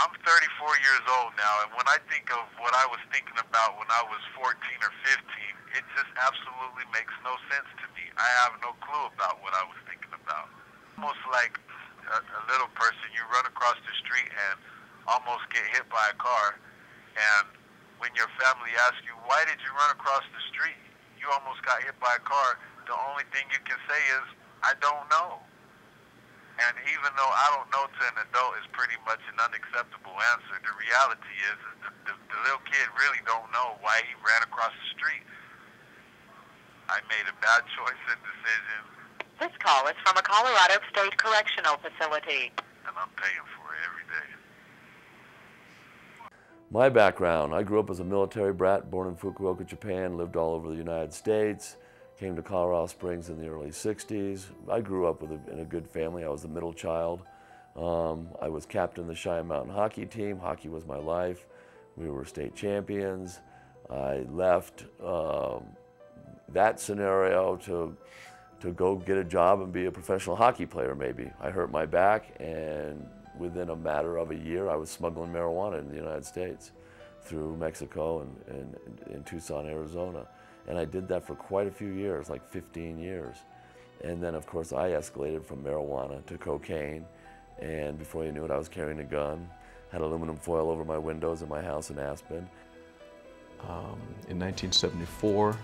I'm 34 years old now, and when I think of what I was thinking about when I was 14 or 15, it just absolutely makes no sense to me. I have no clue about what I was thinking about. Almost like a little person, you run across the street and almost get hit by a car, and when your family asks you, why did you run across the street? You almost got hit by a car. The only thing you can say is, I don't know. And even though I don't know to an adult is pretty much an unacceptable answer, the reality is the little kid really don't know why he ran across the street. I made a bad choice and decision. This call is from a Colorado State Correctional Facility. And I'm paying for it every day. My background, I grew up as a military brat, born in Fukuoka, Japan, lived all over the United States, came to Colorado Springs in the early 60s. I grew up in a good family. I was the middle child. I was captain of the Cheyenne Mountain hockey team. Hockey was my life. We were state champions. I left that scenario to go get a job and be a professional hockey player maybe. I hurt my back, and within a matter of a year I was smuggling marijuana in the United States through Mexico and in Tucson, Arizona. And I did that for quite a few years, like 15 years. And then of course I escalated from marijuana to cocaine, and before you knew it I was carrying a gun, had aluminum foil over my windows in my house in Aspen. In 1974,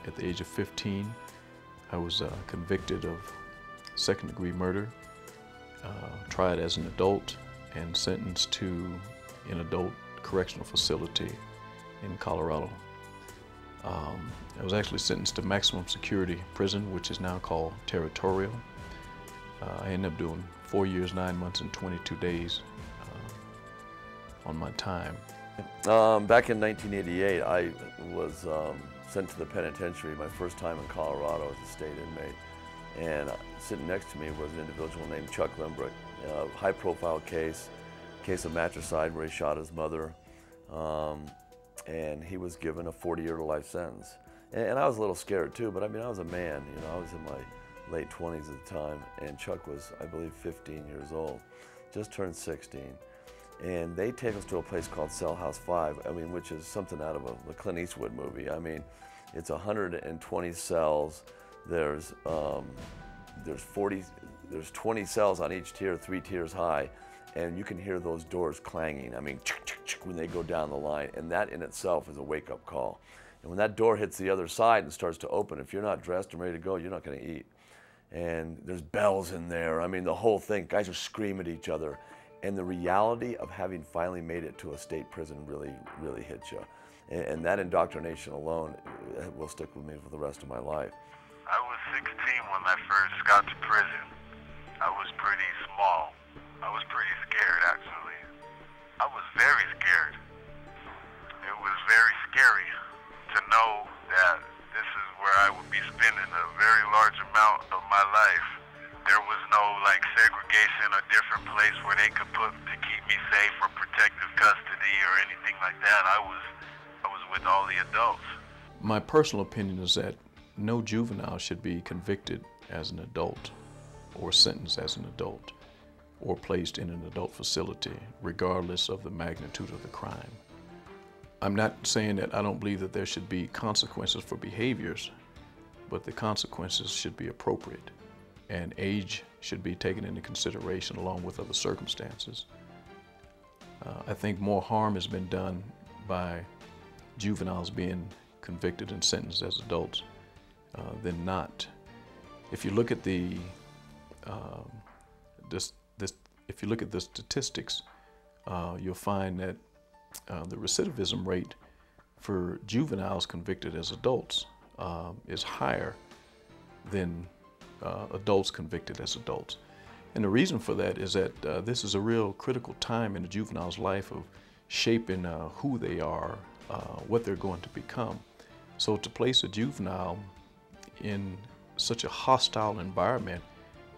at the age of 15, I was convicted of second-degree murder, tried as an adult, and sentenced to an adult correctional facility in Colorado. I was actually sentenced to maximum security prison, which is now called territorial. I ended up doing 4 years, 9 months, and 22 days on my time. Back in 1988, I was sent to the penitentiary my first time in Colorado as a state inmate. And sitting next to me was an individual named Chuck Limbrick, a high-profile case of matricide where he shot his mother. And he was given a 40-year to life sentence. And I was a little scared too, but I mean, I was a man, you know, I was in my late 20s at the time, and Chuck was, I believe, 15 years old, just turned 16. And they take us to a place called Cell House 5, I mean, which is something out of a Clint Eastwood movie. I mean, it's 120 cells. There's 20 cells on each tier, 3 tiers high, and you can hear those doors clanging. I mean, when they go down the line, and that in itself is a wake-up call. And when that door hits the other side and starts to open, if you're not dressed and ready to go, you're not going to eat. And there's bells in there. I mean, the whole thing. Guys are screaming at each other. And the reality of having finally made it to a state prison really, really hits you. And that indoctrination alone will stick with me for the rest of my life. I was 16 when I first got to prison. I was pretty small. I was pretty scared, actually. I was very scared. It was very scary to know that this is where I would be spending a very large amount of my life. There was no like segregation or different place where they could put to keep me safe or protective custody or anything like that. I was with all the adults. My personal opinion is that no juvenile should be convicted as an adult or sentenced as an adult or placed in an adult facility, regardless of the magnitude of the crime. I'm not saying that I don't believe that there should be consequences for behaviors, but the consequences should be appropriate, and age should be taken into consideration along with other circumstances. I think more harm has been done by juveniles being convicted and sentenced as adults than not. If you look at the if you look at the statistics, you'll find that the recidivism rate for juveniles convicted as adults is higher than adults convicted as adults. And the reason for that is that this is a real critical time in a juvenile's life of shaping who they are, what they're going to become. So to place a juvenile in such a hostile environment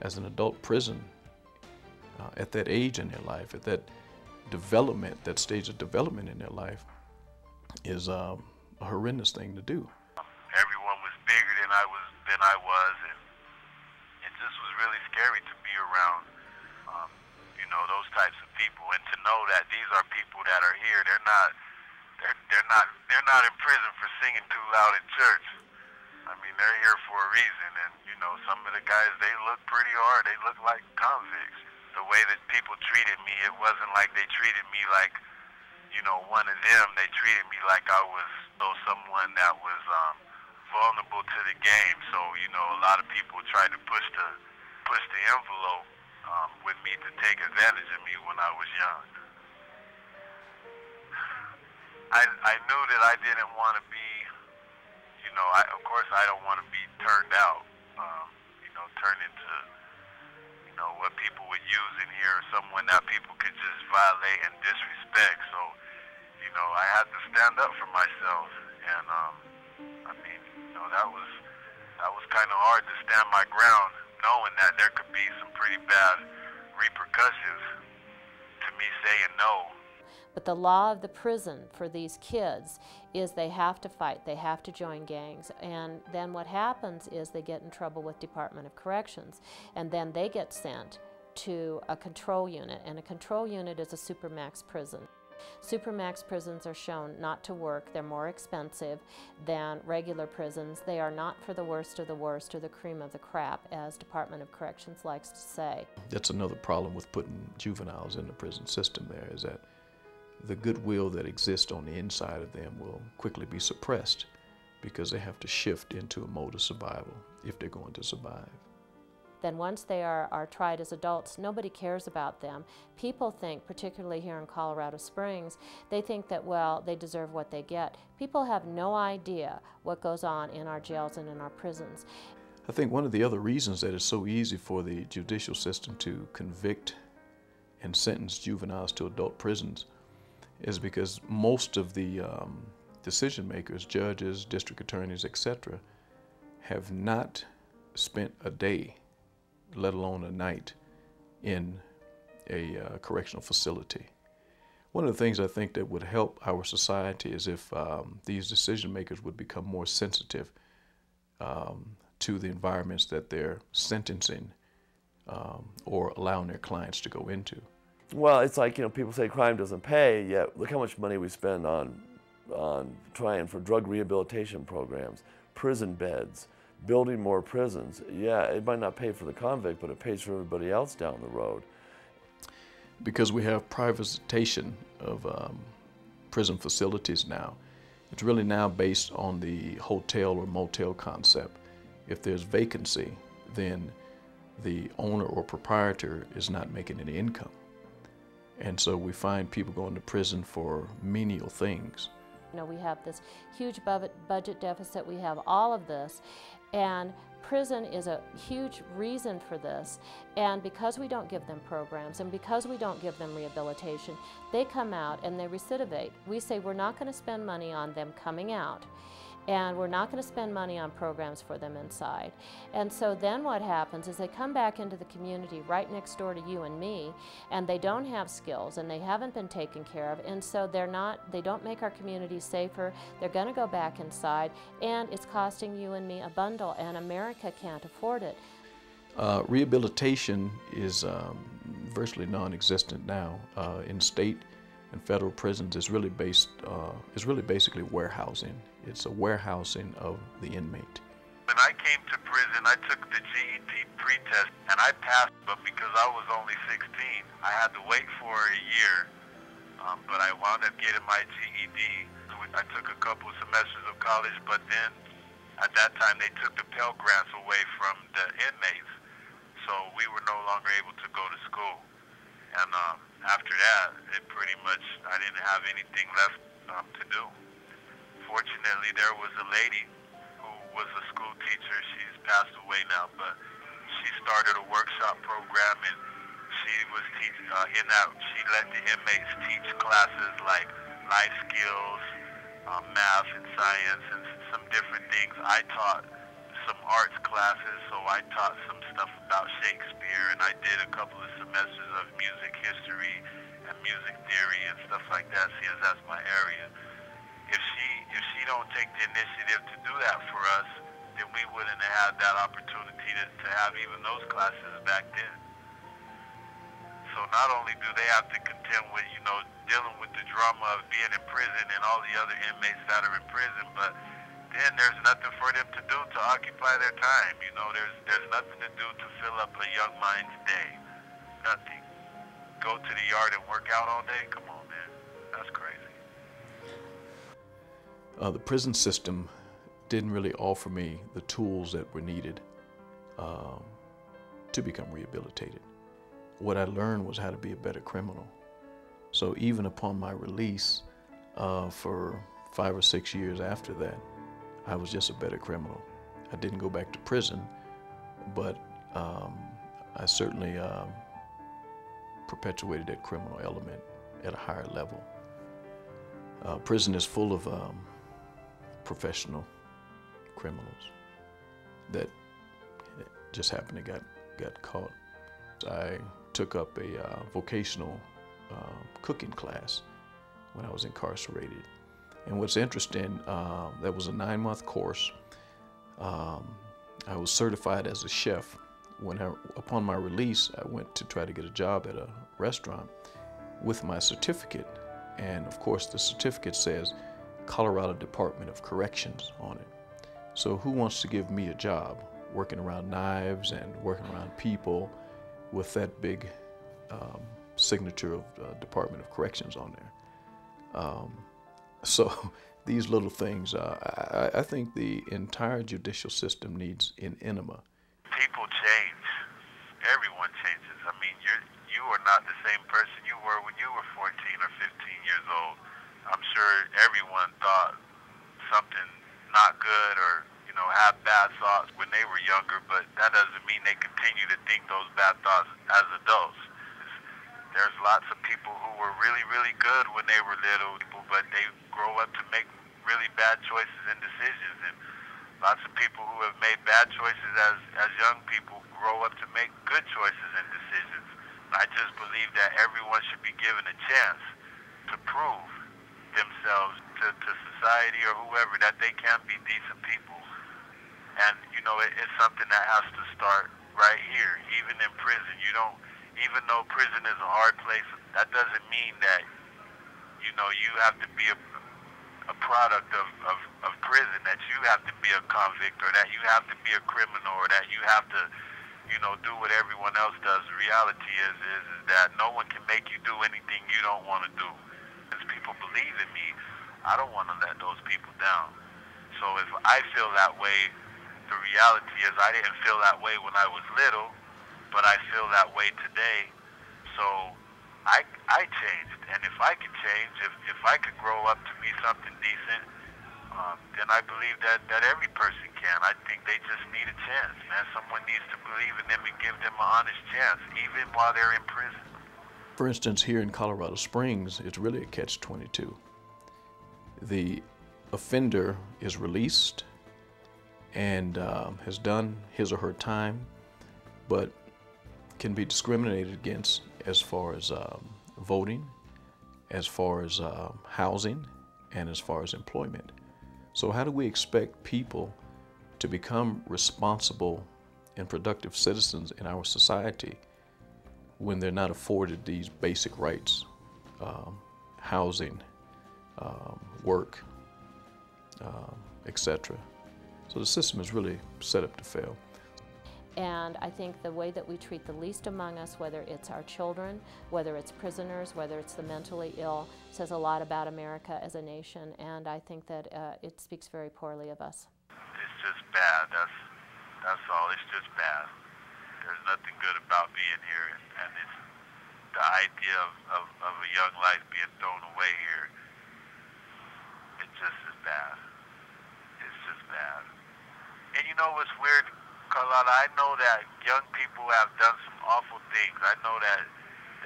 as an adult prison at that age in their life, at that development, that stage of development in their life, is a horrendous thing to do. Everyone was bigger than I was, and it just was really scary to be around, you know, those types of people, and to know that here. They're not in prison for singing too loud in church. I mean, they're here for a reason, and you know, some of the guys, they look pretty hard. They look like convicts. The way that people treated me, it wasn't like they treated me like, you know, one of them. They treated me like I was someone that was vulnerable to the game. So, you know, a lot of people tried to push the envelope with me to take advantage of me when I was young. I knew that I didn't want to be, you know, of course I don't want to be turned out, you know, turned into, you know, what people would use in here, or someone that people could just violate and disrespect. So, you know, I had to stand up for myself, and I mean, you know, that was kind of hard to stand my ground, knowing that there could be some pretty bad repercussions to me saying no. But the law of the prison for these kids is they have to fight, they have to join gangs, and then what happens is they get in trouble with Department of Corrections, and then they get sent to a control unit, and a control unit is a supermax prison. Supermax prisons are shown not to work. They're more expensive than regular prisons. They are not for the worst of the worst or the cream of the crap, as Department of Corrections likes to say. That's another problem with putting juveniles in the prison system there, is that the goodwill that exists on the inside of them will quickly be suppressed because they have to shift into a mode of survival if they're going to survive. Then once they are tried as adults, nobody cares about them. People think, particularly here in Colorado Springs, they think that, well, they deserve what they get. People have no idea what goes on in our jails and in our prisons. I think one of the other reasons that it's so easy for the judicial system to convict and sentence juveniles to adult prisons is because most of the decision makers, judges, district attorneys, etc., have not spent a day, let alone a night, in a correctional facility. One of the things I think that would help our society is if these decision makers would become more sensitive to the environments that they're sentencing or allowing their clients to go into. Well, it's like, you know, people say crime doesn't pay, yet look how much money we spend on trying for drug rehabilitation programs, prison beds, building more prisons. Yeah, it might not pay for the convict, but it pays for everybody else down the road. Because we have privatization of prison facilities now, it's really now based on the hotel or motel concept. If there's vacancy, then the owner or proprietor is not making any income. And so we find people going to prison for menial things. You know, we have this huge budget deficit, we have all of this, and prison is a huge reason for this. And because we don't give them programs and because we don't give them rehabilitation, they come out and they recidivate. We say we're not going to spend money on them coming out, and we're not going to spend money on programs for them inside. And so then what happens is they come back into the community right next door to you and me, and they don't have skills and they haven't been taken care of, and so they don't make our community safer. They're going to go back inside, and it's costing you and me a bundle, and America can't afford it. Rehabilitation is virtually non-existent now. In state and federal prisons, it's really basically warehousing. It's a warehousing of the inmate. When I came to prison, I took the GED pretest, and I passed, but because I was only 16, I had to wait for a year, but I wound up getting my GED. I took a couple semesters of college, but then at that time they took the Pell Grants away from the inmates, so we were no longer able to go to school. And after that, I didn't have anything left to do. Fortunately, there was a lady who was a school teacher. She's passed away now, but she started a workshop program, and she was teaching in that she let the inmates teach classes like life skills, math and science, and some different things. I taught some arts classes, so I taught some stuff about Shakespeare, and I did a couple of semesters of music history and music theory and stuff like that, since that's my area. If she don't take the initiative to do that for us, then we wouldn't have had that opportunity to have even those classes back then. So So not only do they have to contend with, dealing with the drama of being in prison and all the other inmates that are in prison, but then there's nothing for them to do to occupy their time. There's nothing to do to fill up a young mind's day. Nothing. Go to the yard and work out all day? Come on, man. That's crazy. The prison system didn't really offer me the tools that were needed to become rehabilitated. What I learned was how to be a better criminal. So even upon my release, for 5 or 6 years after that, I was just a better criminal. I didn't go back to prison, but I certainly perpetuated that criminal element at a higher level. Prison is full of professional criminals that just happened to got caught. I took up a vocational cooking class when I was incarcerated. And what's interesting, that was a 9-month course. I was certified as a chef. Upon my release, I went to try to get a job at a restaurant with my certificate. And of course, the certificate says Colorado Department of Corrections on it. So who wants to give me a job working around knives and working around people with that big signature of Department of Corrections on there? So these little things, I think the entire judicial system needs an enema. People change. Everyone changes. I mean, you are not the same person you were when you were 14 or 15 years old. I'm sure everyone thought something not good or, had bad thoughts when they were younger, but that doesn't mean they continue to think those bad thoughts as adults. There's lots of people who were really, really good when they were little, but they grow up to make really bad choices and decisions. And lots of people who have made bad choices as young people grow up to make good choices and decisions. I just believe that everyone should be given a chance to prove themselves to society or whoever that they can be decent people. And, it's something that has to start right here, even in prison. Even though prison is a hard place, that doesn't mean that, you have to be a product of prison, that you have to be a convict or that you have to be a criminal or that you have to, do what everyone else does. The reality is that no one can make you do anything you don't want to do. As people believe in me, I don't want to let those people down. So if I feel that way, the reality is I didn't feel that way when I was little, but I feel that way today. So I changed, and if I could change, if I could grow up to be something decent, then I believe that every person can. I think they just need a chance, man. Someone needs to believe in them and give them an honest chance, even while they're in prison. For instance, here in Colorado Springs, it's really a catch-22. The offender is released and has done his or her time, but can be discriminated against as far as voting, as far as housing, and as far as employment. So how do we expect people to become responsible and productive citizens in our society when they're not afforded these basic rights, housing, work, etc.? So the system is really set up to fail. And I think the way that we treat the least among us, whether it's our children, whether it's prisoners, whether it's the mentally ill, says a lot about America as a nation, and I think that it speaks very poorly of us. It's just bad. That's all. It's just bad. There's nothing good about being here, and it's the idea of a young life being thrown away here. It just is bad. It's just bad. And you know what's weird, Carlotta? I know that young people have done some awful things. I know that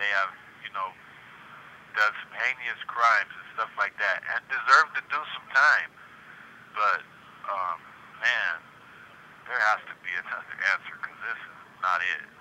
they have, done some heinous crimes and stuff like that and deserve to do some time. But, man, there has to be another answer because this is not it.